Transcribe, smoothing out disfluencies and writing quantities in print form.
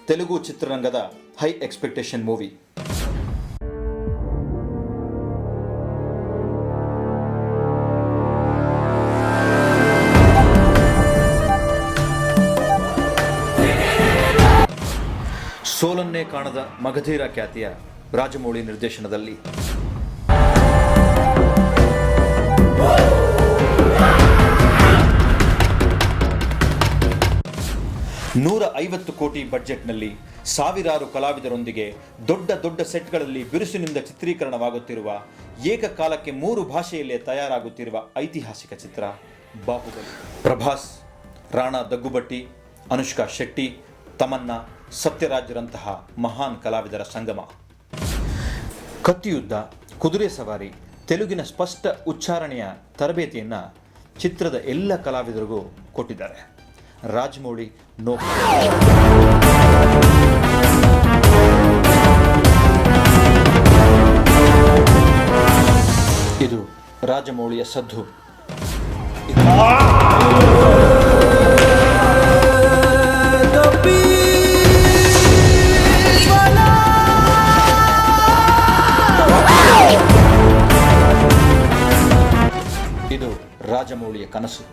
ತೆಲುಗು ಚಿತ್ರರಂಗದ high expectation movie. ಸೋಲನ್ನೇ ಕಾಣದ ಮಗಧೀರ ಖ್ಯಾತಿಯ ರಾಜಮೌಳಿ ನಿರ್ದೇಶನದಲ್ಲಿ 150 ಕೋಟಿ ಬಡ್ಜೆಟ್ನಲ್ಲಿ ಸಾವಿರಾರು ಕಲಾವಿದರೊಂದಿಗೆ ದೊಡ್ಡ ದೊಡ್ಡ ಸೆಟ್ಗಳಲ್ಲಿ ಬಿರುಸಿನಿಂದ ಚಿತ್ರೀಕರಣವಾಗುತ್ತಿರುವ, ಏಕಕಾಲಕ್ಕೆ 3 ಭಾಷೆಯಲ್ಲೇ ತಯಾರಾಗುತ್ತಿರುವ ಐತಿಹಾಸಿಕ ಚಿತ್ರ ಬಾಹುಬಲಿ. ಪ್ರಭಾಸ್, ರಾಣಾ ದಗ್ಗುಬಟ್ಟಿ, ಅನುಷ್ಕಾ ಶೆಟ್ಟಿ, ತಮನ್ನಾ, ಸತ್ಯರಾಜ್ರಂತಹ ಮಹಾನ್ ಕಲಾವಿದರ ಸಂಗಮ. ಕತ್ತಿಯುದ್ಧ, ಕುದುರೆ ಸವಾರಿ, ತೆಲುಗಿನ ಸ್ಪಷ್ಟ ಉಚ್ಚಾರಣೆಯ ತರಬೇತಿಯನ್ನು ಚಿತ್ರದ ಎಲ್ಲ ಕಲಾವಿದರಿಗೂ ಕೊಟ್ಟಿದ್ದಾರೆ. ರಾಜಮೌಳಿ ನೋ. ಇದು ರಾಜಮೌಳಿಯ ಸದ್ದು. ಇದು ರಾಜಮೌಳಿಯ ಕನಸು.